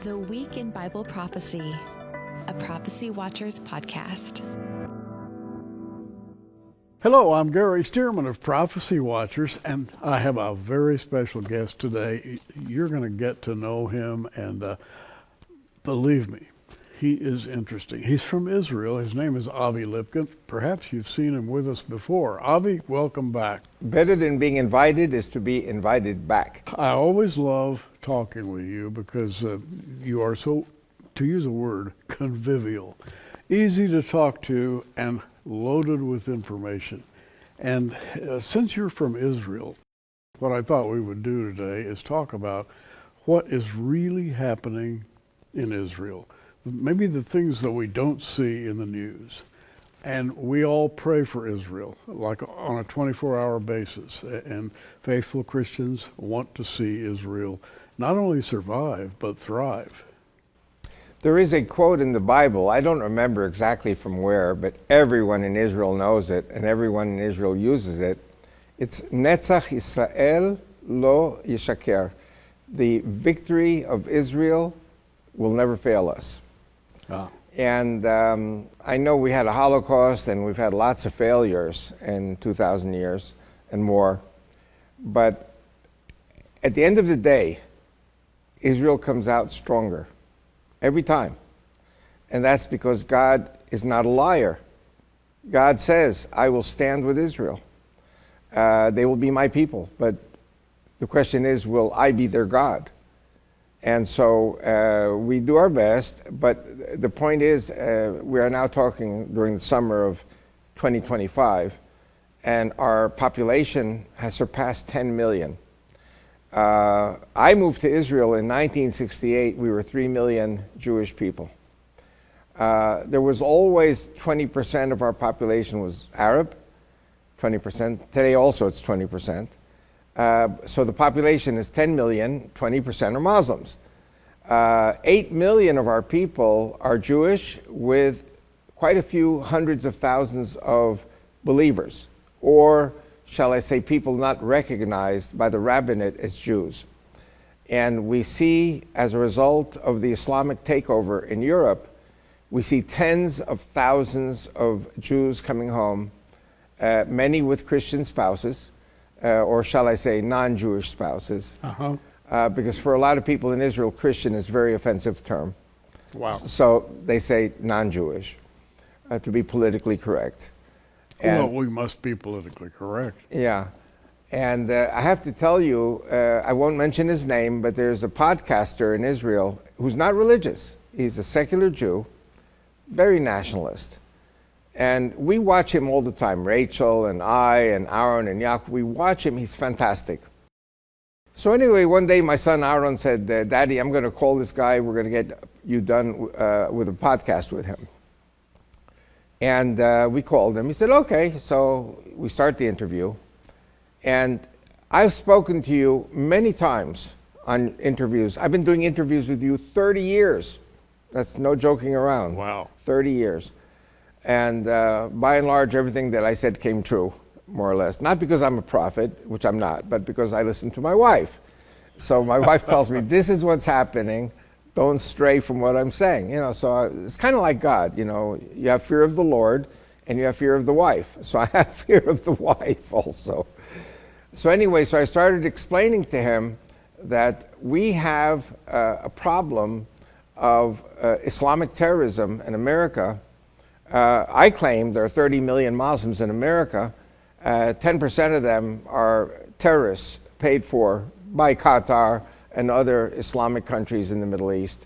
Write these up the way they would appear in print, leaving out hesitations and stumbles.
The Week in Bible Prophecy, a Prophecy Watchers podcast. Hello, I'm Gary Stearman of Prophecy Watchers, and I have a very special guest today. You're going to get to know him, and believe me, he is interesting. He's from Israel. His name is Avi Lipkin. Perhaps you've seen him with us before. Avi, welcome back. Better than being invited is to be invited back. I always love talking with you because you are so, to use a word, convivial, easy to talk to, and loaded with information. And since you're from Israel, what I thought we would do today is talk about what is really happening in Israel. Maybe the things that we don't see in the news. And we all pray for Israel, like on a 24-hour basis. And faithful Christians want to see Israel not only survive, but thrive. There is a quote in the Bible, I don't remember exactly from where, but everyone in Israel knows it, and everyone in Israel uses it. It's Netzach Yisrael lo yishaker. The victory of Israel will never fail us. Ah. And I know we had a Holocaust, and we've had lots of failures in 2,000 years and more. But at the end of the day, Israel comes out stronger. Every time. And that's because God is not a liar. God says, I will stand with Israel. They will be my people. But the question is, will I be their God? And so we do our best. But the point is, we are now talking during the summer of 2025, and our population has surpassed 10 million. I moved to Israel in 1968. We were 3 million Jewish people. There was always 20% of our population was Arab, 20%. Today also it's 20%. So the population is 10 million, 20% are Muslims. 8 million of our people are Jewish, with quite a few hundreds of thousands of believers, or shall I say, people not recognized by the rabbinate as Jews. And we see, as a result of the Islamic takeover in Europe, we see tens of thousands of Jews coming home, many with Christian spouses, or shall I say, non-Jewish spouses. Because for a lot of people in Israel, Christian is a very offensive term. Wow. So they say non-Jewish, to be politically correct. Well, we must be politically correct. Yeah. And I have to tell you, I won't mention his name, but there's a podcaster in Israel who's not religious. He's a secular Jew, very nationalist. And we watch him all the time, Rachel and I and Aaron and Yaakov. We watch him. He's fantastic. So anyway, one day my son Aaron said, Daddy, I'm going to call this guy. We're going to get you done with a podcast with him. And we called him. He said, okay. So we start the interview. And I've spoken to you many times on interviews. I've been doing interviews with you 30 years. That's no joking around. Wow. 30 years. And by and large, everything that I said came true, more or less. Not because I'm a prophet, which I'm not, but because I listen to my wife. So my wife tells me, this is what's happening. Don't stray from what I'm saying. So it's kind of like God. You have fear of the Lord and you have fear of the wife. So I have fear of the wife also. So anyway, so I started explaining to him that we have a problem of Islamic terrorism in America. I claim there are 30 million Muslims in America. 10% of them are terrorists paid for by Qatar and other Islamic countries in the Middle East.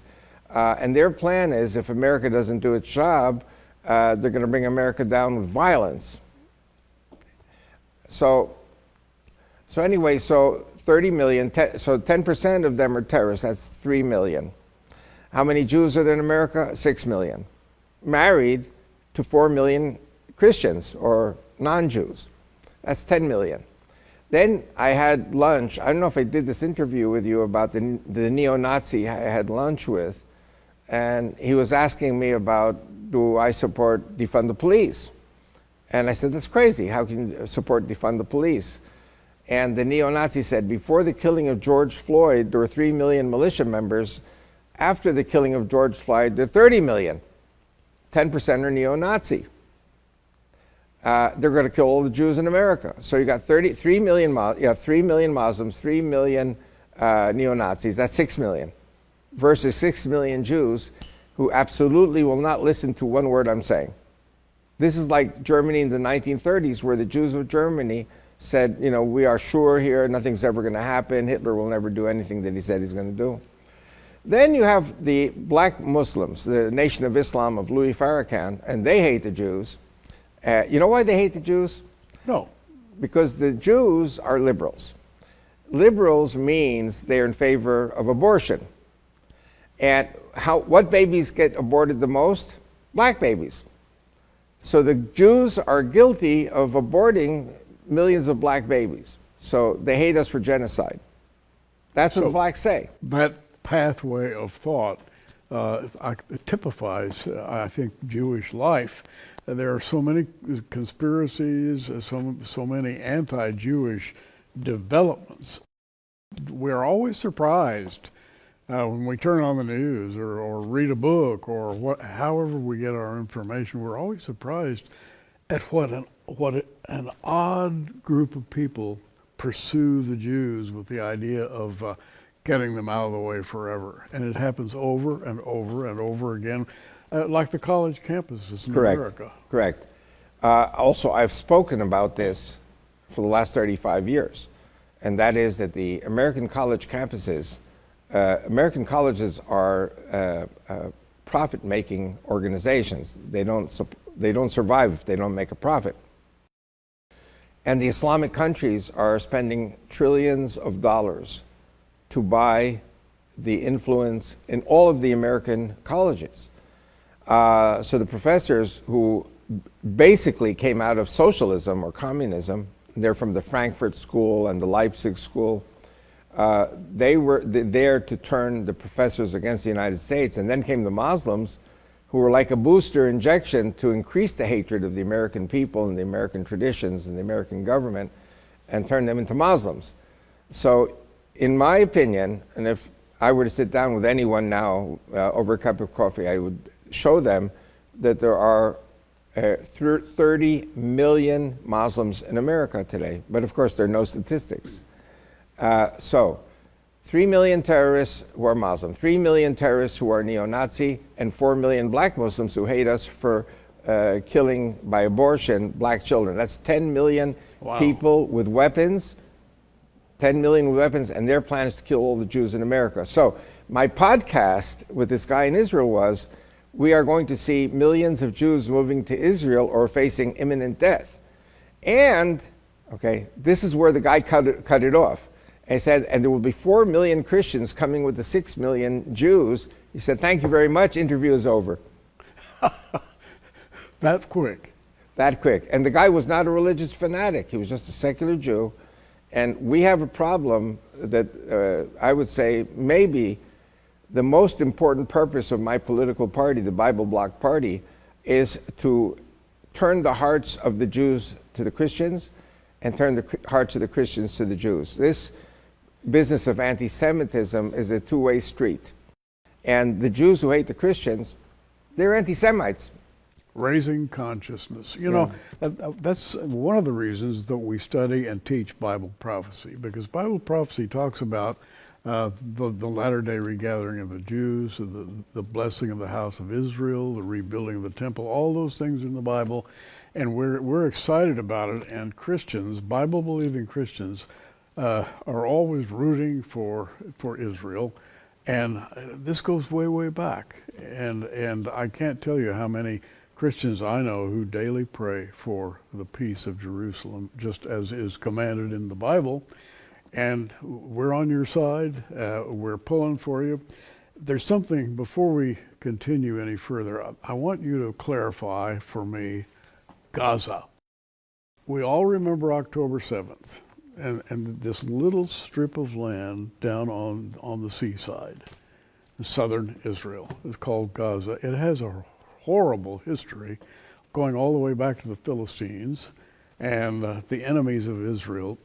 And their plan is, if America doesn't do its job, they're going to bring America down with violence. So anyway, so 30 million, so 10% of them are terrorists. That's 3 million. How many Jews are there in America? 6 million. Married to 4 million Christians or non-Jews. That's 10 million. Then I had lunch. I don't know if I did this interview with you about the neo-Nazi I had lunch with. And he was asking me about, do I support defund the police? And I said, that's crazy. How can you support defund the police? And the neo-Nazi said, before the killing of George Floyd, there were 3 million militia members After the killing of George Floyd, there are 30 million. 10% are neo-Nazi. They're going to kill all the Jews in America. So you got 3 million Muslims, 3 million neo-Nazis. That's 6 million. Versus 6 million Jews who absolutely will not listen to one word I'm saying. This is like Germany in the 1930s, where the Jews of Germany said, we are sure here, nothing's ever going to happen. Hitler will never do anything that he said he's going to do. Then you have the black Muslims, the Nation of Islam of Louis Farrakhan, and they hate the Jews. You know why they hate the Jews? No. Because the Jews are liberals. Liberals means they're in favor of abortion. And what babies get aborted the most? Black babies. So the Jews are guilty of aborting millions of black babies. So they hate us for genocide. That's what the blacks say. That pathway of thought typifies, I think, Jewish life. There are so many conspiracies, so many anti-Jewish developments. We're always surprised when we turn on the news or read a book or however we get our information. We're always surprised at what an odd group of people pursue the Jews with the idea of getting them out of the way forever. And it happens over and over and over again, like the college campuses in America. Correct. Also, I've spoken about this for the last 35 years, and that is that the American college campuses, American colleges are profit-making organizations. They don't survive if they don't make a profit. And the Islamic countries are spending trillions of dollars to buy the influence in all of the American colleges. So the professors who basically came out of socialism or communism, they're from the Frankfurt School and the Leipzig School, they were there to turn the professors against the United States. And then came the Muslims, who were like a booster injection to increase the hatred of the American people and the American traditions and the American government and turn them into Muslims. So in my opinion, and if I were to sit down with anyone now over a cup of coffee, I would show them that there are 30 million Muslims in America today. But of course, there are no statistics. So 3 million terrorists who are Muslim, 3 million terrorists who are neo-Nazi, and 4 million black Muslims who hate us for killing by abortion black children. That's 10 million people with weapons, 10 million with weapons, and their plan is to kill all the Jews in America. So my podcast with this guy in Israel was, we are going to see millions of Jews moving to Israel or facing imminent death. And, okay, this is where the guy cut it off. And he said, and there will be 4 million Christians coming with the 6 million Jews. He said, thank you very much, interview is over. That quick. That quick. And the guy was not a religious fanatic. He was just a secular Jew. And we have a problem that I would say maybe the most important purpose of my political party, the Bible Bloc Party, is to turn the hearts of the Jews to the Christians and turn the hearts of the Christians to the Jews. This business of anti-Semitism is a two-way street. And the Jews who hate the Christians, they're anti-Semites. Raising consciousness. You know, that's one of the reasons that we study and teach Bible prophecy, because Bible prophecy talks about the latter-day regathering of the Jews, the blessing of the house of Israel, the rebuilding of the temple, all those things in the Bible, and we're excited about it. And Christians, Bible-believing Christians, are always rooting for Israel, and this goes way, way back. And I can't tell you how many Christians I know who daily pray for the peace of Jerusalem, just as is commanded in the Bible. And we're on your side. We're pulling for you. There's something, before we continue any further, I want you to clarify for me Gaza. We all remember October 7th and this little strip of land down on the seaside, southern Israel, is called Gaza. It has a horrible history going all the way back to the Philistines and the enemies of Israel.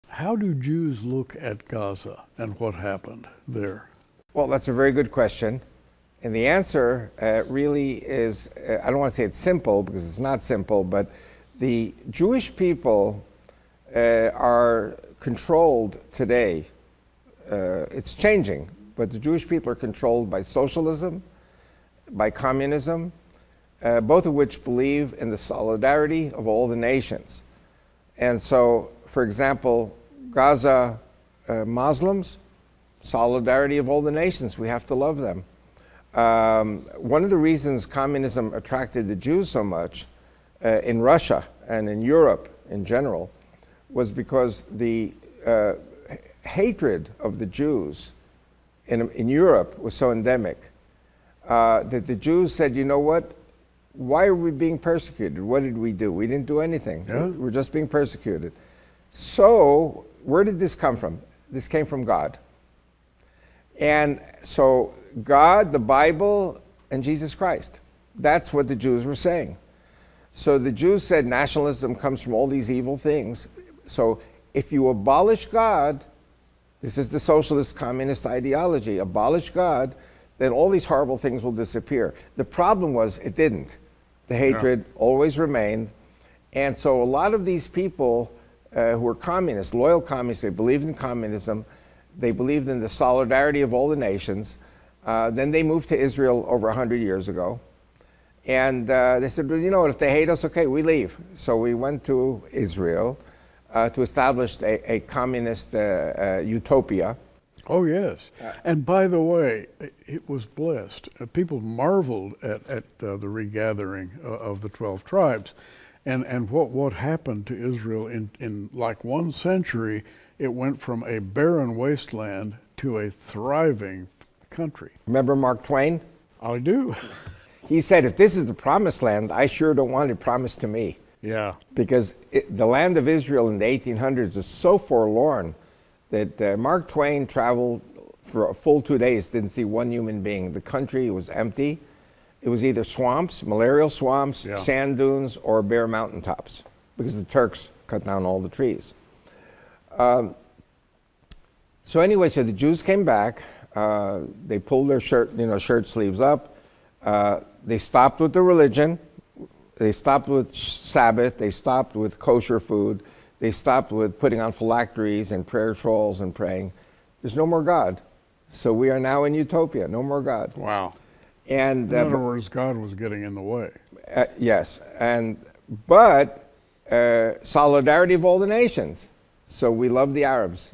How do Jews look at Gaza and what happened there? Well, that's a very good question. And the answer really is, I don't want to say it's simple because it's not simple, but the Jewish people are controlled today. It's changing, but the Jewish people are controlled by socialism, by communism, both of which believe in the solidarity of all the nations. And so, for example, Gaza Muslims, solidarity of all the nations, we have to love them. One of the reasons communism attracted the Jews so much in Russia and in Europe in general was because the hatred of the Jews in Europe was so endemic that the Jews said, you know what, why are we being persecuted? What did we do? We didn't do anything. Yeah. We're just being persecuted. So where did this come from? This came from God. And so God, the Bible, and Jesus Christ. That's what the Jews were saying. So the Jews said nationalism comes from all these evil things. So if you abolish God, this is the socialist communist ideology, abolish God, then all these horrible things will disappear. The problem was it didn't. The hatred always remained. And so a lot of these people who were communists, loyal communists, they believed in communism, they believed in the solidarity of all the nations. Then they moved to Israel over 100 years ago. And they said, well, you know what, if they hate us, okay, we leave. So we went to Israel to establish a communist utopia. Oh, yes. And by the way, it was blessed. People marveled at the regathering of the 12 tribes. And what happened to Israel in like 1 century, it went from a barren wasteland to a thriving country. Remember Mark Twain? I do. He said, if this is the promised land, I sure don't want it promised to me. Yeah. Because the land of Israel in the 1800s was so forlorn that Mark Twain traveled for a full 2 days, didn't see one human being. The country was empty. It was either swamps, malarial swamps, sand dunes, or bare mountaintops, because the Turks cut down all the trees. So anyway, so the Jews came back. They pulled their shirt sleeves up. They stopped with the religion. They stopped with Sabbath. They stopped with kosher food. They stopped with putting on phylacteries and prayer shawls and praying. There's no more God. So we are now in utopia. No more God. Wow. And in other words, God was getting in the way. Yes. But solidarity of all the nations. So we love the Arabs.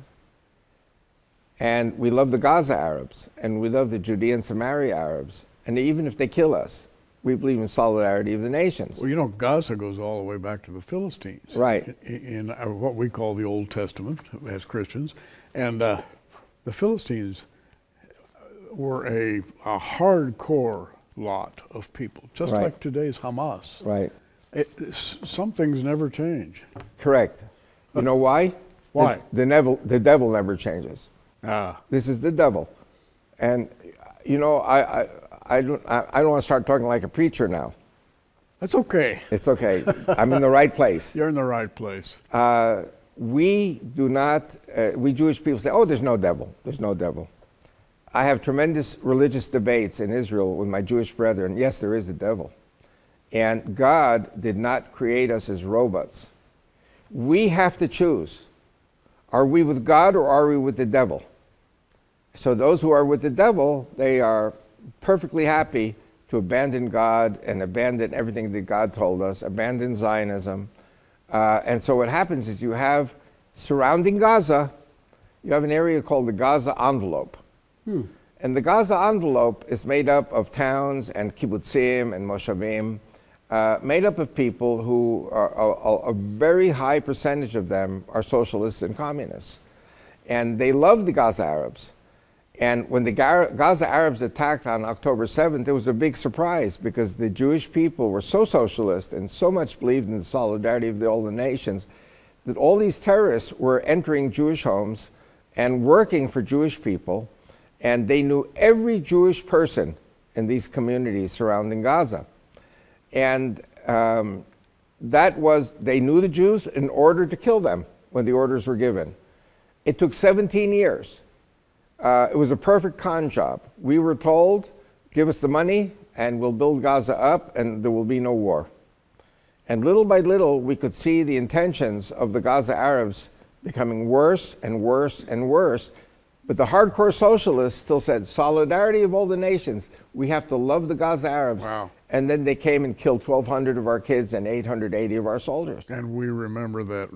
And we love the Gaza Arabs. And we love the Judea and Samaria Arabs. And even if they kill us, we believe in solidarity of the nations. Well, you know, Gaza goes all the way back to the Philistines. Right. In what we call the Old Testament as Christians. And the Philistines were a hardcore lot of people, just like today's Hamas. Right. Some things never change. Correct. You know why? Why? The devil never changes. This is the devil. And, you know, I don't want to start talking like a preacher now. That's okay. It's okay. I'm in the right place. You're in the right place. We do not, we Jewish people say, oh, there's no devil. There's no devil. I have tremendous religious debates in Israel with my Jewish brethren. Yes, there is a devil. And God did not create us as robots. We have to choose. Are we with God or are we with the devil? So those who are with the devil, they are perfectly happy to abandon God and abandon everything that God told us, abandon Zionism. And so what happens is you have, surrounding Gaza, you have an area called the Gaza envelope. And the Gaza envelope is made up of towns and kibbutzim and moshavim, made up of people who are a very high percentage of them are socialists and communists. And they love the Gaza Arabs. And when the Gaza Arabs attacked on October 7th, it was a big surprise because the Jewish people were so socialist and so much believed in the solidarity of all the nations that all these terrorists were entering Jewish homes and working for Jewish people. And they knew every Jewish person in these communities surrounding Gaza. And they knew the Jews in order to kill them when the orders were given. It took 17 years It was a perfect con job. We were told, give us the money and we'll build Gaza up and there will be no war. And little by little, we could see the intentions of the Gaza Arabs becoming worse and worse and worse. But the hardcore socialists still said, solidarity of all the nations. We have to love the Gaza Arabs. Wow. And then they came and killed 1,200 of our kids and 880 of our soldiers. And we remember that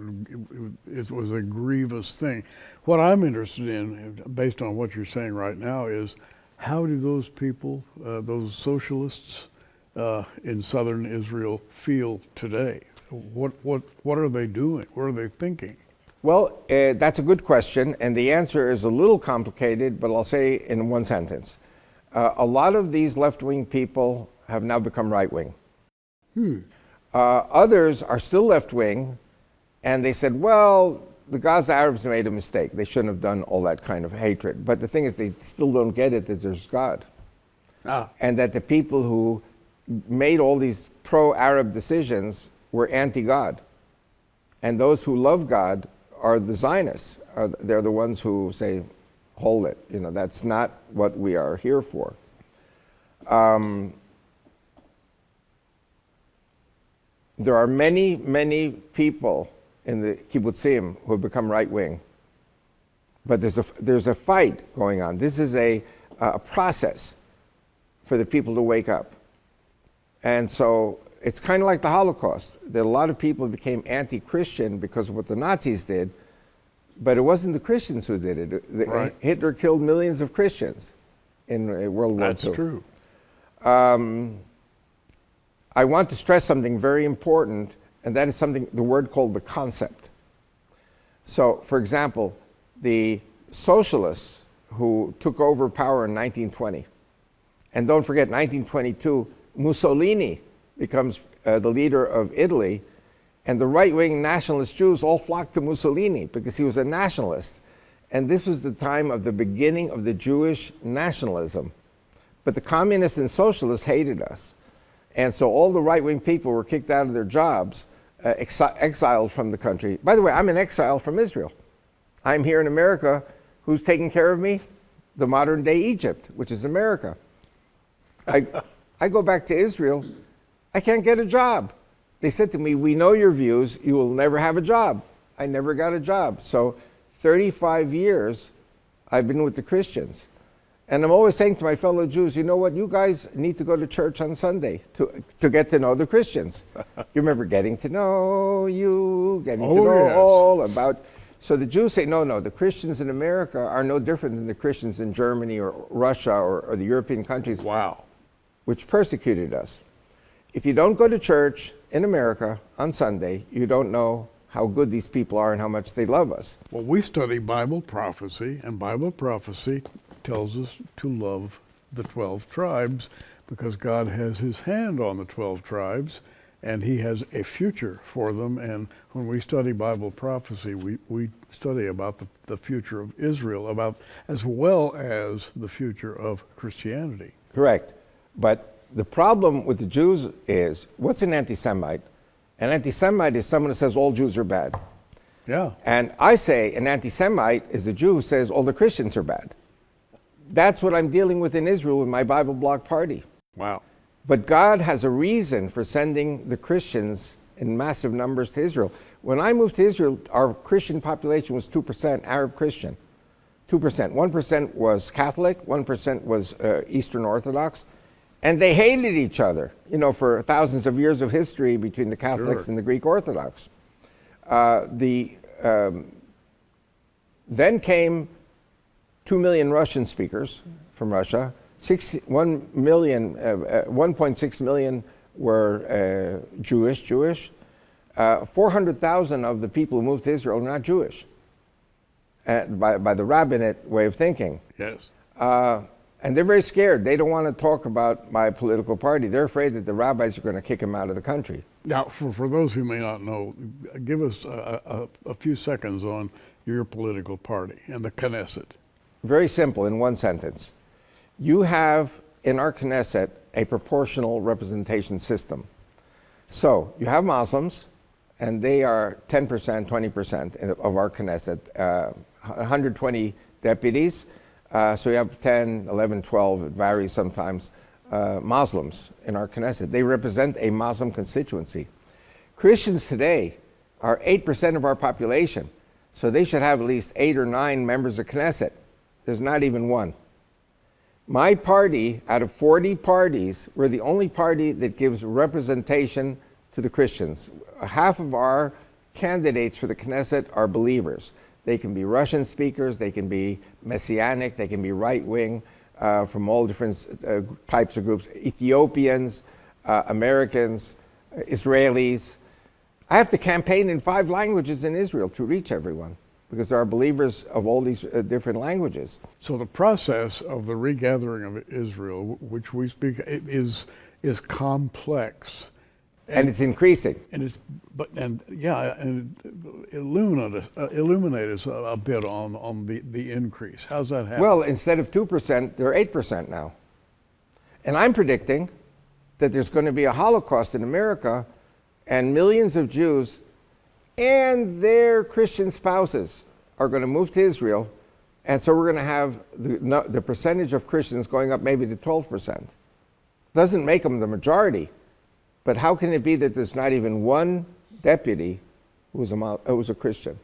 it was a grievous thing. What I'm interested in, based on what you're saying right now, is how do those people, those socialists in southern Israel, feel today? What are they doing? What are they thinking? Well, that's a good question, and the answer is a little complicated, but I'll say in one sentence. A lot of these left-wing people have now become right-wing. Others are still left-wing, and they said, well, the Gaza Arabs made a mistake. They shouldn't have done all that kind of hatred. But the thing is, they still don't get it that there's God. And that the people who made all these pro-Arab decisions were anti-God. And those who love God are the Zionists. They're the ones who say, hold it. You know, that's not what we are here for. There are many, many people in the kibbutzim who have become right-wing. But there's a fight going on. This is a process for the people to wake up. And so it's kind of like the Holocaust, that a lot of people became anti-Christian because of what the Nazis did, but it wasn't the Christians who did it. Right. Hitler killed millions of Christians in World War II. That's true. I want to stress something very important, and that is something, the word called the concept. So, for example, the socialists who took over power in 1920, and don't forget, 1922, Mussolini becomes the leader of Italy, and the right-wing nationalist Jews all flocked to Mussolini because he was a nationalist. And this was the time of the beginning of the Jewish nationalism. But the communists and socialists hated us. And so all the right-wing people were kicked out of their jobs, exiled from the country. By the way, I'm in exile from Israel. I'm here in America. Who's taking care of me? The modern-day Egypt, which is America. I go back to Israel. I can't get a job. They said to me, we know your views. You will never have a job. I never got a job. So 35 years I've been with the Christians. And I'm always saying to my fellow Jews, you know what? You guys need to go to church on Sunday to get to know the Christians. You remember getting to know you, getting to know yes. all about... So the Jews say, no, the Christians in America are no different than the Christians in Germany or Russia or the European countries. Wow. Which persecuted us. If you don't go to church in America on Sunday, you don't know how good these people are and how much they love us. Well, we study Bible prophecy, and Bible prophecy tells us to love the 12 tribes because God has his hand on the 12 tribes, and he has a future for them. And when we study Bible prophecy, we study about the future of Israel, as well as the future of Christianity. Correct. But the problem with the Jews is, what's an anti-Semite? An anti-Semite is someone who says all Jews are bad. Yeah. And I say an anti-Semite is a Jew who says all the Christians are bad. That's what I'm dealing with in Israel with my Bible Block Party. Wow. But God has a reason for sending the Christians in massive numbers to Israel. When I moved to Israel, our Christian population was 2% Arab Christian. 2%. 1% was Catholic, 1% was Eastern Orthodox. And they hated each other, for thousands of years of history between the Catholics and the Greek Orthodox. Then came 2 million Russian speakers from Russia. 1.6 million were Jewish. 400,000 of the people who moved to Israel are not Jewish, by the rabbinate way of thinking. Yes. And they're very scared. They don't want to talk about my political party. They're afraid that the rabbis are going to kick them out of the country. Now, for those who may not know, give us a few seconds on your political party and the Knesset. Very simple, in one sentence. You have, in our Knesset, a proportional representation system. So, you have Muslims, and they are 10%, 20% of our Knesset, 120 deputies. So we have 10, 11, 12, it varies sometimes, Muslims in our Knesset. They represent a Muslim constituency. Christians today are 8% of our population, so they should have at least 8 or 9 members of Knesset. There's not even one. My party, out of 40 parties, we're the only party that gives representation to the Christians. Half of our candidates for the Knesset are believers. They can be Russian speakers, they can be Messianic, they can be right-wing, from all different types of groups, Ethiopians, Americans, Israelis. I have to campaign in 5 languages in Israel to reach everyone, because there are believers of all these different languages. So the process of the regathering of Israel, which we speak, is complex. And it's increasing. And illuminate us a bit on the increase. How's that happen? Well, instead of 2%, they're 8% now. And I'm predicting that there's going to be a Holocaust in America, and millions of Jews and their Christian spouses are going to move to Israel, and so we're going to have the percentage of Christians going up maybe to 12%. Doesn't make them the majority, but how can it be that there's not even one deputy who's a Christian?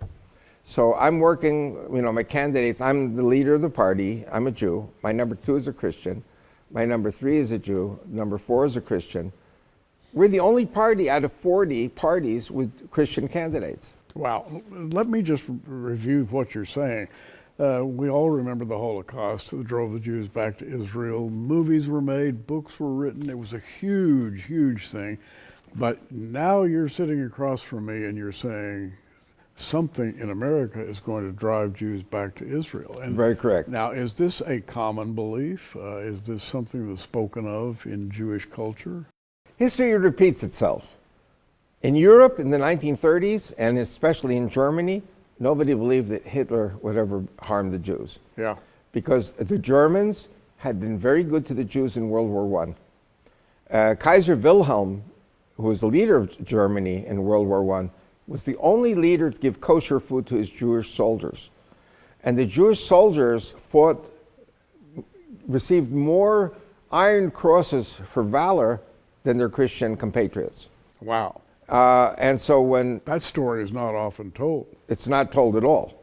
So I'm working, my candidates, I'm the leader of the party, I'm a Jew. My number 2 is a Christian. My number 3 is a Jew. Number 4 is a Christian. We're the only party out of 40 parties with Christian candidates. Wow. Let me just review what you're saying. We all remember the Holocaust that drove the Jews back to Israel. Movies were made, books were written. It was a huge, huge thing. But now you're sitting across from me and you're saying something in America is going to drive Jews back to Israel. And very correct. Now, is this a common belief? Is this something that's spoken of in Jewish culture? History repeats itself. In Europe in the 1930s, and especially in Germany, nobody believed that Hitler would ever harm the Jews. Yeah. Because the Germans had been very good to the Jews in World War I. Kaiser Wilhelm, who was the leader of Germany in World War I, was the only leader to give kosher food to his Jewish soldiers. And the Jewish soldiers received more Iron Crosses for valor than their Christian compatriots. Wow. And so when... That story is not often told. It's not told at all.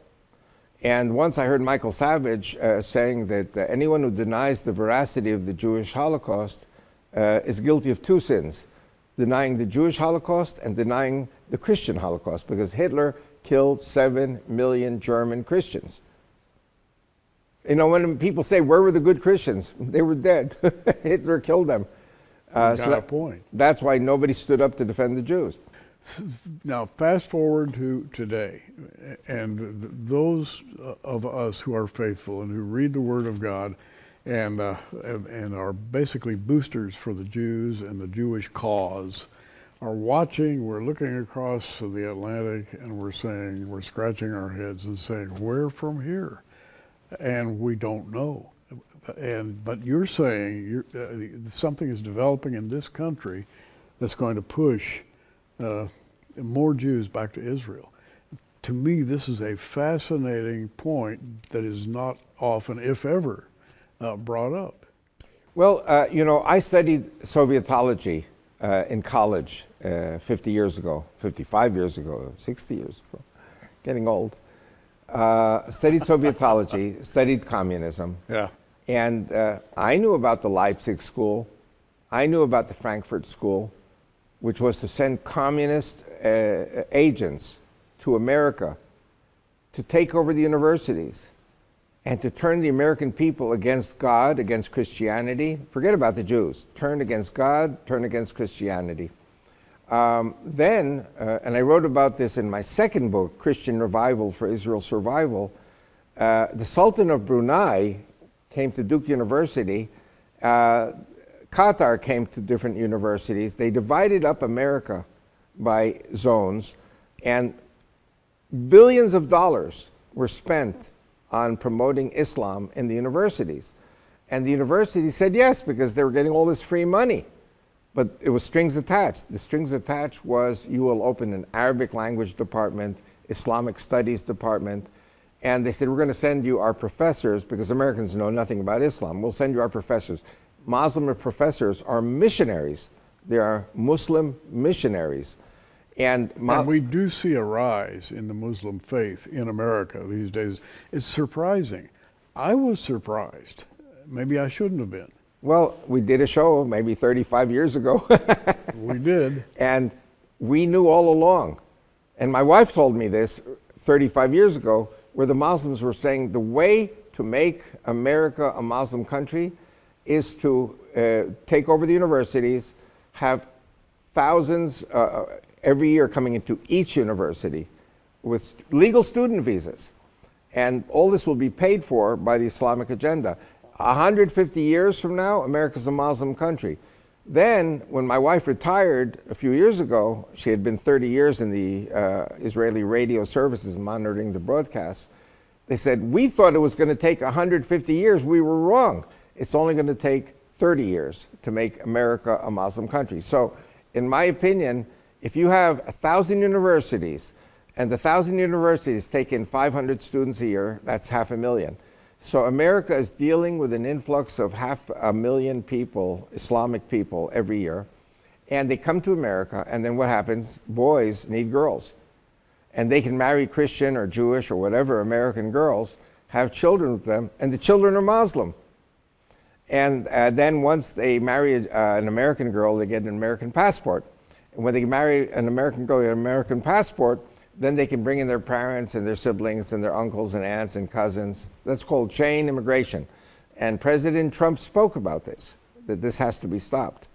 And once I heard Michael Savage saying that anyone who denies the veracity of the Jewish Holocaust is guilty of 2 sins, denying the Jewish Holocaust and denying the Christian Holocaust, because Hitler killed 7 million German Christians. When people say, where were the good Christians? They were dead. Hitler killed them. Got a point. That's why nobody stood up to defend the Jews. Now, fast forward to today, and those of us who are faithful and who read the Word of God and are basically boosters for the Jews and the Jewish cause are watching, we're looking across the Atlantic, and we're scratching our heads and saying, where from here? And we don't know. But you're saying something is developing in this country that's going to push more Jews back to Israel. To me, this is a fascinating point that is not often, if ever, brought up. Well, I studied Sovietology in college 50 years ago, 55 years ago, 60 years ago, getting old. Studied Sovietology, studied communism. Yeah. And I knew about the Leipzig School. I knew about the Frankfurt School, which was to send communist agents to America to take over the universities and to turn the American people against God, against Christianity. Forget about the Jews. Turn against God, turn against Christianity. And I wrote about this in my second book, Christian Revival for Israel's Survival, the Sultan of Brunei came to Duke University. Qatar came to different universities. They divided up America by zones, and billions of dollars were spent on promoting Islam in the universities. And the universities said yes, because they were getting all this free money. But it was strings attached. The strings attached was you will open an Arabic language department, Islamic studies department, And they said, we're going to send you our professors, because Americans know nothing about Islam. We'll send you our professors. Muslim professors are missionaries. They are Muslim missionaries. And we do see a rise in the Muslim faith in America these days. It's surprising. I was surprised. Maybe I shouldn't have been. Well, we did a show maybe 35 years ago. We did. And we knew all along. And my wife told me this 35 years ago, where the Muslims were saying the way to make America a Muslim country is to take over the universities, have thousands every year coming into each university with legal student visas. And all this will be paid for by the Islamic agenda. 150 years from now, America's a Muslim country. Then, when my wife retired a few years ago, she had been 30 years in the Israeli radio services monitoring the broadcasts. They said, we thought it was going to take 150 years. We were wrong. It's only going to take 30 years to make America a Muslim country. So, in my opinion, if you have 1,000 universities, and the 1,000 universities take in 500 students a year, that's 500,000. So America is dealing with an influx of 500,000 people, Islamic people, every year. And they come to America, and then what happens? Boys need girls. And they can marry Christian or Jewish or whatever American girls, have children with them, and the children are Muslim. And then once they marry an American girl, they get an American passport. And when they marry an American girl, they get an American passport, then they can bring in their parents and their siblings and their uncles and aunts and cousins. That's called chain immigration. And President Trump spoke about this, that this has to be stopped.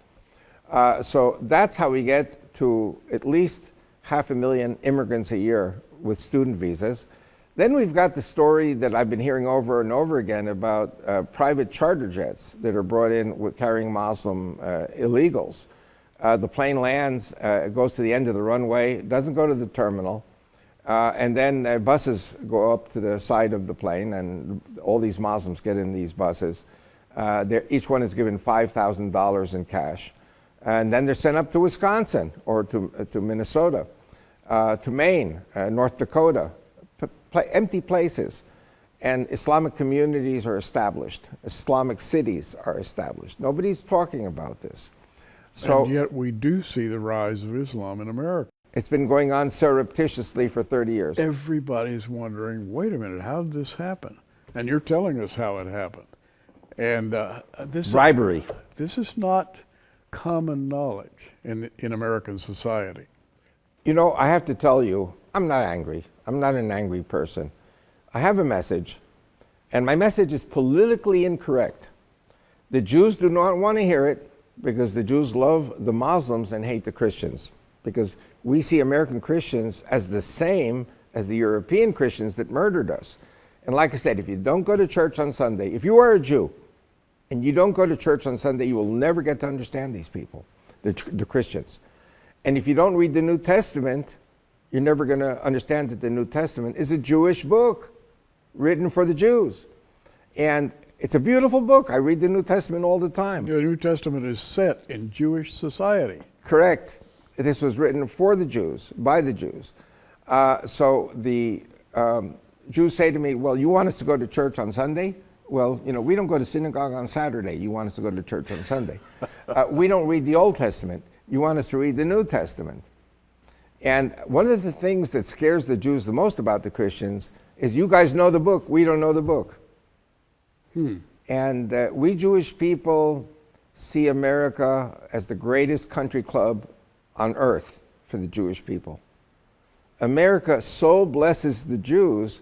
So that's how we get to at least 500,000 immigrants a year with student visas. Then we've got the story that I've been hearing over and over again about private charter jets that are brought in with carrying Muslim illegals. The plane lands, goes to the end of the runway, doesn't go to the terminal, and then buses go up to the side of the plane, and all these Muslims get in these buses. Each one is given $5,000 in cash. And then they're sent up to Wisconsin or to Minnesota, to Maine, North Dakota, empty places. And Islamic communities are established. Islamic cities are established. Nobody's talking about this. So, and yet we do see the rise of Islam in America. It's been going on surreptitiously for 30 years. Everybody's wondering, wait a minute, how did this happen? And you're telling us how it happened. And bribery. This is not common knowledge in American society. You know, I have to tell you, I'm not angry. I'm not an angry person. I have a message, and my message is politically incorrect. The Jews do not want to hear it because the Jews love the Muslims and hate the Christians, because we see American Christians as the same as the European Christians that murdered us. And like I said, if you don't go to church on Sunday, if you are a Jew and you don't go to church on Sunday, you will never get to understand these people, the Christians. And if you don't read the New Testament, you're never going to understand that the New Testament is a Jewish book written for the Jews. And it's a beautiful book. I read the New Testament all the time. The New Testament is set in Jewish society. Correct. This was written for the Jews, by the Jews. So the Jews say to me, well, you want us to go to church on Sunday? Well, you know, we don't go to synagogue on Saturday. You want us to go to church on Sunday. We don't read the Old Testament. You want us to read the New Testament. And one of the things that scares the Jews the most about the Christians is you guys know the book, we don't know the book. And we Jewish people see America as the greatest country club on earth for the Jewish people. America so blesses the Jews,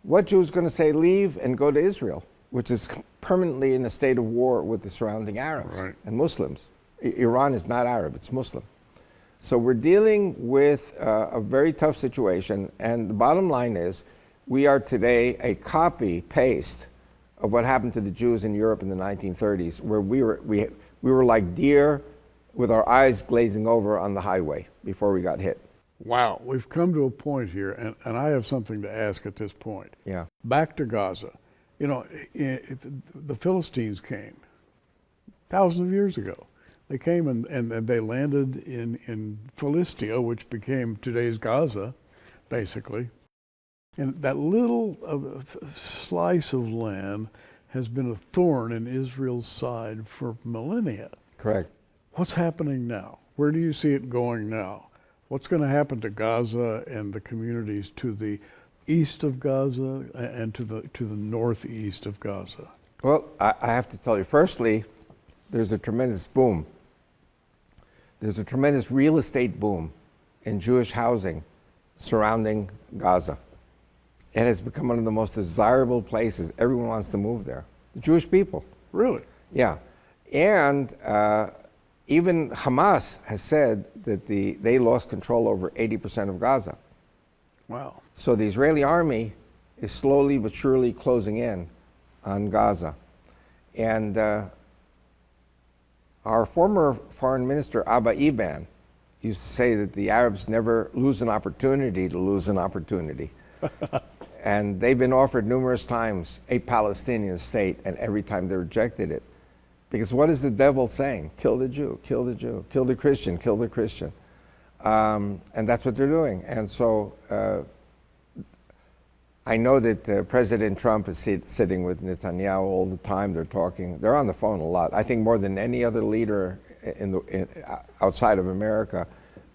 what Jew is going to say leave and go to Israel, which is permanently in a state of war with the surrounding Arabs and Muslims. Iran is not Arab, it's Muslim. So we're dealing with a very tough situation, and the bottom line is we are today a copy-paste of what happened to the Jews in Europe in the 1930s, where we were like deer with our eyes glazing over on the highway before we got hit. Wow, we've come to a point here, and I have something to ask at this point. Yeah. Back to Gaza. You know, the Philistines came thousands of years ago. They came and they landed in Philistia, which became today's Gaza, basically. And that little slice of land has been a thorn in Israel's side for millennia. Correct. What's happening now? Where do you see it going now? What's going to happen to Gaza and the communities to the east of Gaza and to the northeast of Gaza? Well, I have to tell you, firstly, there's a tremendous boom. There's a tremendous real estate boom in Jewish housing surrounding Gaza. It has become one of the most desirable places. Everyone wants to move there. The Jewish people. Really? Yeah. And even Hamas has said that they lost control over 80% of Gaza. Wow. So the Israeli army is slowly but surely closing in on Gaza. And our former foreign minister, Avi Lipkin, used to say that the Arabs never lose an opportunity to lose an opportunity. And they've been offered numerous times a Palestinian state, and every time they rejected it. Because what is the devil saying? Kill the Jew, kill the Jew, kill the Christian, kill the Christian. And that's what they're doing. And so I know that President Trump is sitting with Netanyahu all the time. They're talking. They're on the phone a lot. I think more than any other leader outside of America,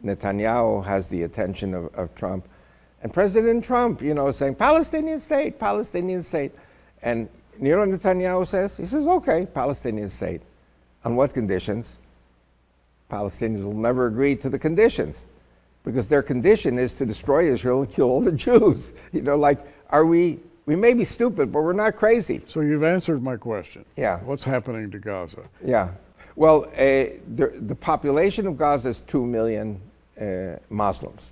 Netanyahu has the attention of Trump. And President Trump, is saying, Palestinian state, Palestinian state. And you know what Netanyahu says? He says, okay, Palestinian state. On what conditions? Palestinians will never agree to the conditions, because their condition is to destroy Israel and kill all the Jews. We may be stupid, but we're not crazy. So you've answered my question. Yeah. What's happening to Gaza? Yeah. Well, the population of Gaza is 2 million Muslims.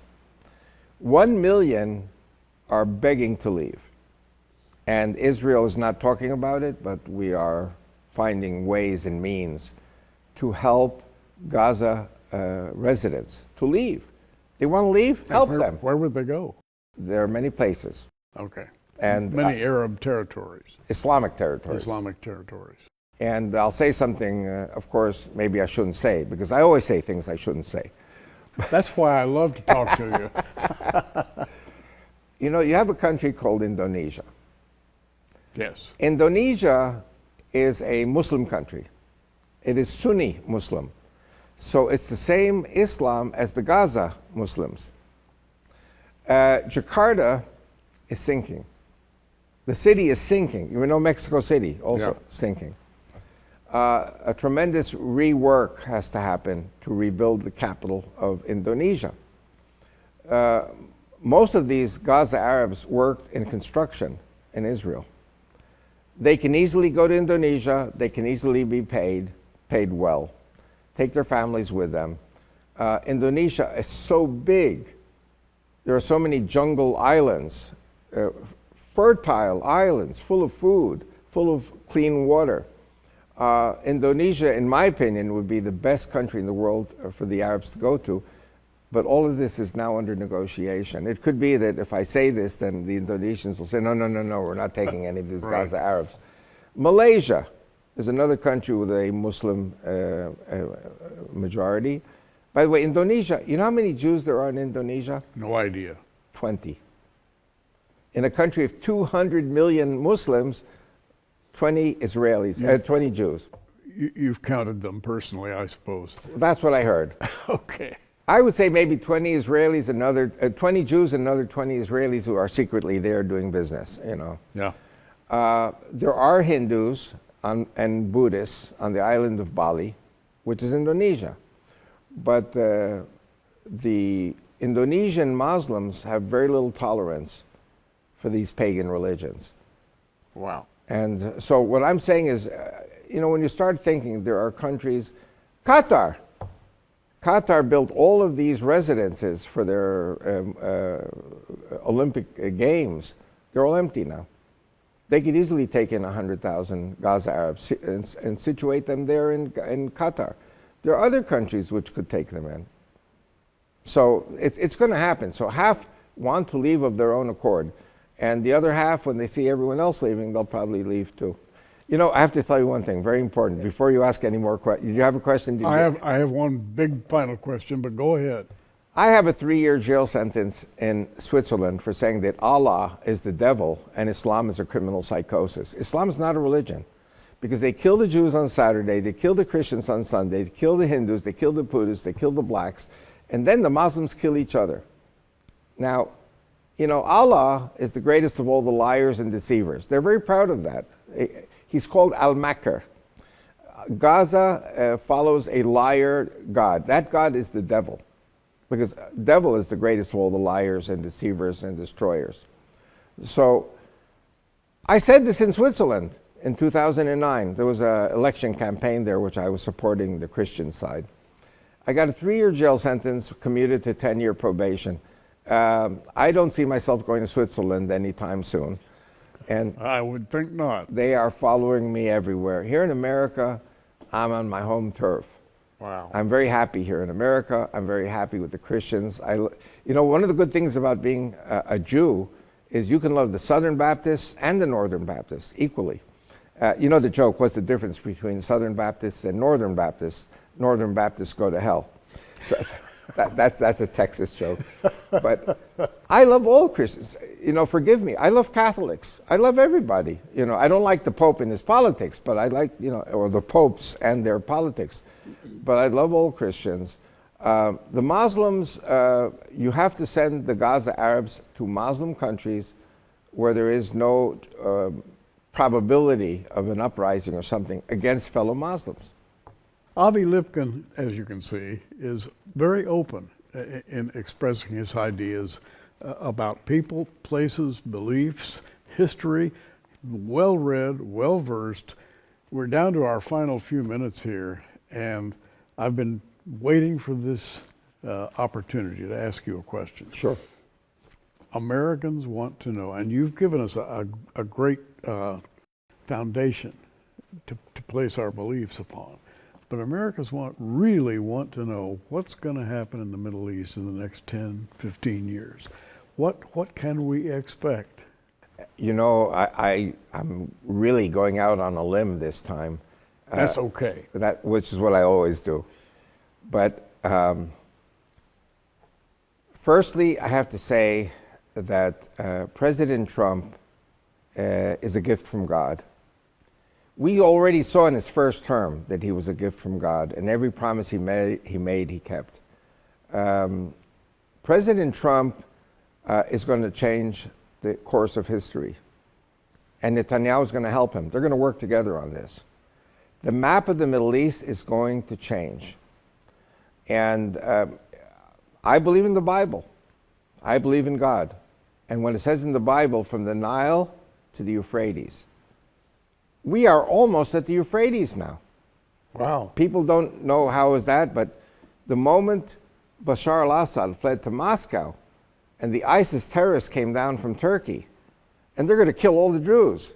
1 million are begging to leave. And Israel is not talking about it, but we are finding ways and means to help Gaza residents to leave. They want to leave? Help them. Where would they go? There are many places. Okay. And many Arab territories. Islamic territories. Islamic territories. And I'll say something, of course, maybe I shouldn't say, because I always say things I shouldn't say. That's why I love to talk to you. You have a country called Indonesia. Yes. Indonesia is a Muslim country. It is Sunni Muslim. So it's the same Islam as the Gaza Muslims. Jakarta is sinking. The city is sinking. Mexico City also sinking. A tremendous rework has to happen to rebuild the capital of Indonesia. Most of these Gaza Arabs worked in construction in Israel. They can easily go to Indonesia. They can easily be paid well, take their families with them. Indonesia is so big. There are so many jungle islands, fertile islands, full of food, full of clean water. Indonesia, in my opinion, would be the best country in the world for the Arabs to go to. But all of this is now under negotiation. It could be that if I say this, then the Indonesians will say, no, we're not taking any of these Right. Gaza Arabs. Malaysia is another country with a Muslim majority. By the way, Indonesia, you know how many Jews there are in Indonesia? No idea. 20. In a country of 200 million Muslims, 20 Israelis, 20 Jews. You've counted them personally, I suppose. That's what I heard. Okay. I would say maybe 20 Israelis, 20 Jews, and another 20 Israelis who are secretly there doing business. Yeah. There are Hindus and Buddhists on the island of Bali, which is Indonesia. But the Indonesian Muslims have very little tolerance for these pagan religions. Wow. And so what I'm saying is, when you start thinking, there are countries, Qatar built all of these residences for their Olympic Games. They're all empty now. They could easily take in 100,000 Gaza Arabs and situate them there in Qatar. There are other countries which could take them in. So it's going to happen. So half want to leave of their own accord. And the other half, when they see everyone else leaving, they'll probably leave too. I have to tell you one thing, very important, before you ask any more questions. Do you have a question? I have one big final question, but go ahead. I have a 3-year jail sentence in Switzerland for saying that Allah is the devil and Islam is a criminal psychosis. Islam is not a religion because they kill the Jews on Saturday, they kill the Christians on Sunday, they kill the Hindus, they kill the Buddhists, they kill the blacks, and then the Muslims kill each other. Now, you know, Allah is the greatest of all the liars and deceivers. They're very proud of that. He's called Al-Makr. Gaza follows a liar God. That God is the devil, because devil is the greatest of all the liars and deceivers and destroyers. So I said this in Switzerland in 2009. There was an election campaign there which I was supporting the Christian side. I got a 3-year jail sentence commuted to 10-year probation. I don't see myself going to Switzerland anytime soon. And I would think not. they are following me everywhere. Here in America, I'm on my home turf. Wow. I'm very happy here in America. I'm very happy with the Christians. You know, one of the good things about being a Jew is you can love the Southern Baptists and the Northern Baptists equally. You know the joke, what's the difference between Southern Baptists and Northern Baptists? Northern Baptists go to hell. So that's a Texas joke. But I love all Christians. You know, forgive me. I love Catholics. I love everybody. You know, I don't like the Pope and his politics, but I like, you know, or the popes and their politics. But I love all Christians. The Muslims, you have to send the Gaza Arabs to Muslim countries where there is no probability of an uprising or something against fellow Muslims. Avi Lipkin, as you can see, is very open in expressing his ideas about people, places, beliefs, history, well-read, well-versed. We're down to our final few minutes here, and I've been waiting for this opportunity to ask you a question. Sure. Americans want to know, and you've given us a great foundation to place our beliefs upon. But Americans really want to know what's going to happen in the Middle East in the next 10, 15 years. What can we expect? You know, I'm really going out on a limb this time. That's okay. Which is what I always do. But firstly, I have to say that President Trump is a gift from God. We already saw in his first term that he was a gift from God, and every promise he made, he kept. President Trump is going to change the course of history, and Netanyahu is going to help him. They're going to work together on this. The map of the Middle East is going to change, and I believe in the Bible. I believe in God, and when it says in the Bible, from the Nile to the Euphrates, we are almost at the Euphrates now. Wow. People don't know how is that, but the moment Bashar al-Assad fled to Moscow and the ISIS terrorists came down from Turkey, and they're going to kill all the Jews.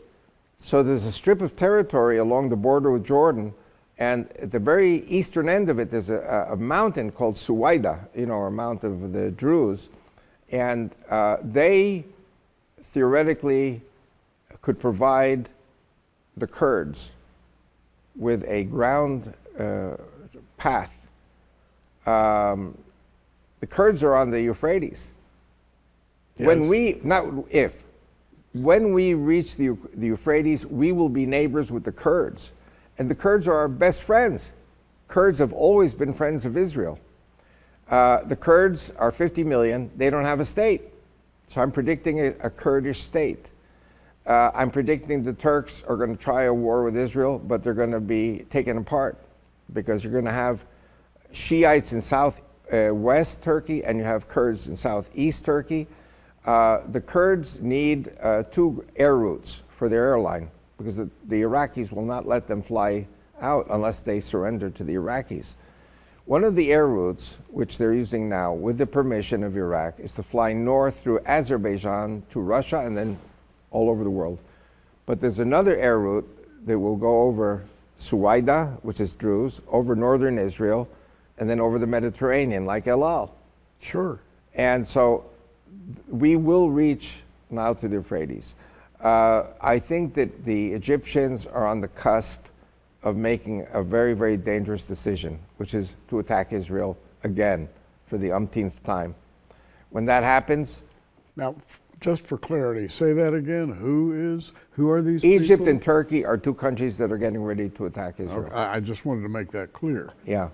So there's a strip of territory along the border with Jordan, and at the very eastern end of it, there's a mountain called Suwaida, you know, a mountain of the Druze, and they theoretically could provide the Kurds with a ground path. The Kurds are on the Euphrates. Yes. When we reach the Euphrates, we will be neighbors with the Kurds. And the Kurds are our best friends. Kurds have always been friends of Israel. The Kurds are 50 million. They don't have a state. So I'm predicting a Kurdish state. I'm predicting the Turks are going to try a war with Israel, but they're going to be taken apart because you're going to have Shiites in southwest Turkey and you have Kurds in southeast Turkey. The Kurds need 2 air routes for their airline because the Iraqis will not let them fly out unless they surrender to the Iraqis. One of the air routes, which they're using now with the permission of Iraq, is to fly north through Azerbaijan to Russia and then all over the world. But there's another air route that will go over Suwaida, which is Druze, over northern Israel, and then over the Mediterranean, like El Al. Sure. And so we will reach now to the Euphrates. I think that the Egyptians are on the cusp of making a very, very dangerous decision, which is to attack Israel again for the umpteenth time. When that happens, Now, just for clarity, say that again. Who are these Egypt people? and Turkey are two countries that are getting ready to attack Israel. Okay, I just wanted to make that clear. Yeah.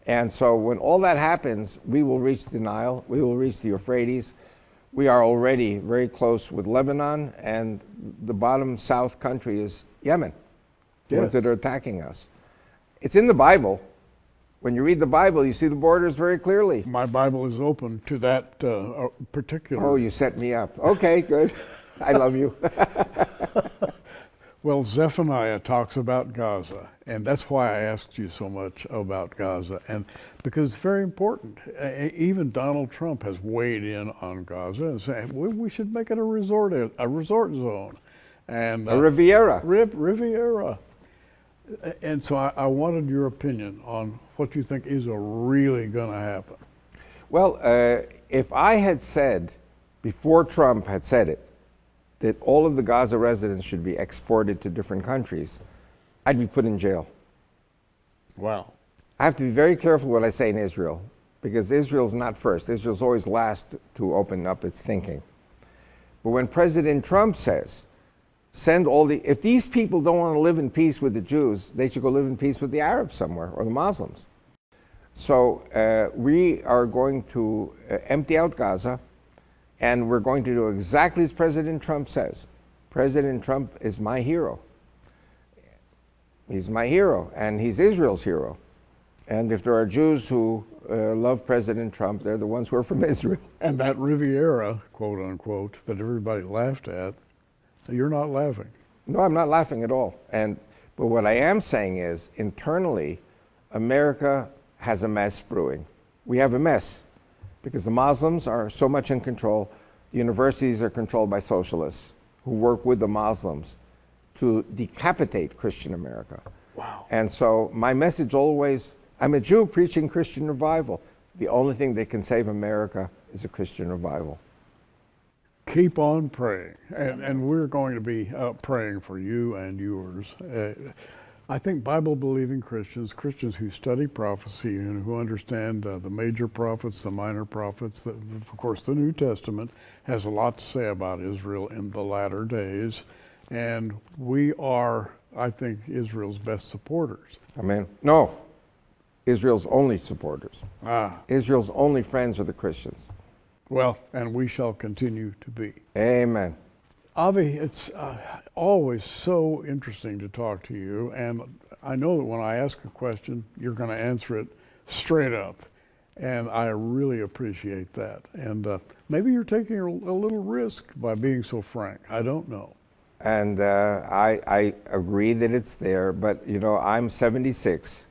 And so when all that happens, we will reach the Nile, we will reach the Euphrates. We are already very close with Lebanon, and the bottom south country is Yemen, the ones that are attacking us. It's in the Bible. When you read the Bible, you see the borders very clearly. My Bible is open to that particular. Oh, you set me up. Okay, good. I love you. Well, Zephaniah talks about Gaza, and that's why I asked you so much about Gaza, and because it's very important. Even Donald Trump has weighed in on Gaza and saying we should make it a resort zone, and A Riviera. Riviera. And so I wanted your opinion on what you think is really going to happen. Well, if I had said, before Trump had said it, that all of the Gaza residents should be exported to different countries, I'd be put in jail. Wow. I have to be very careful what I say in Israel, because Israel's not first. Israel's always last to open up its thinking. But when President Trump says, if these people don't want to live in peace with the Jews, they should go live in peace with the Arabs somewhere, or the Muslims. So we are going to empty out Gaza, and we're going to do exactly as President Trump says. President Trump is my hero. He's my hero, and he's Israel's hero. And if there are Jews who love President Trump, they're the ones who are from Israel. And that Riviera, quote unquote, that everybody laughed at, you're not laughing. No, I'm not laughing at all. But what I am saying is, internally, America has a mess brewing. We have a mess because the Muslims are so much in control. Universities are controlled by socialists who work with the Muslims to decapitate Christian America. Wow. And so my message always, I'm a Jew preaching Christian revival. The only thing that can save America is a Christian revival. Keep on praying, and we're going to be praying for you and yours. I think Bible-believing Christians who study prophecy and who understand the major prophets, the minor prophets, of course the New Testament has a lot to say about Israel in the latter days, and we are, I think, Israel's best supporters. Amen. No, Israel's only supporters. Ah. Israel's only friends are the Christians. Well, and we shall continue to be. Amen. Avi, it's always so interesting to talk to you, and I know that when I ask a question, you're going to answer it straight up, and I really appreciate that. And maybe you're taking a little risk by being so frank. I don't know. And I agree that it's there, but you know, I'm 76.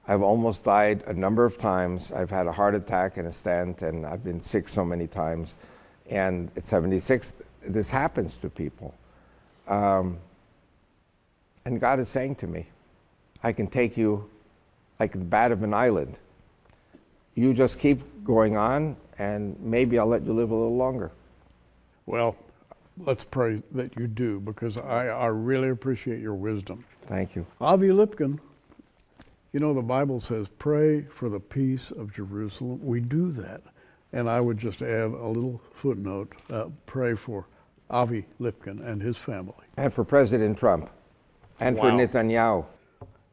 I've almost died a number of times. I've had a heart attack and a stent, and I've been sick so many times. And at 76, this happens to people. And God is saying to me, I can take you like the bat of an eyelid. You just keep going on, and maybe I'll let you live a little longer. Well, let's pray that you do, because I really appreciate your wisdom. Thank you. Avi Lipkin. You know, the Bible says, pray for the peace of Jerusalem. We do that. And I would just add a little footnote, pray for Avi Lipkin and his family. And for President Trump. And for Netanyahu.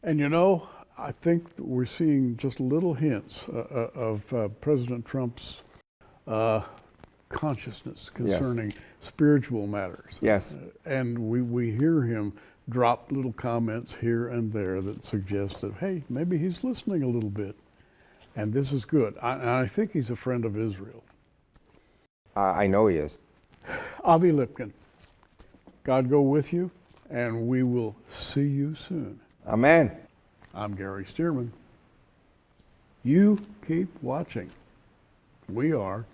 And you know, I think we're seeing just little hints of President Trump's consciousness concerning spiritual matters. Yes. And we hear him drop little comments here and there that suggest that, hey, maybe he's listening a little bit. And this is good. And I think he's a friend of Israel. I know he is. Avi Lipkin, God go with you, and we will see you soon. Amen. I'm Gary Stearman. You keep watching. We are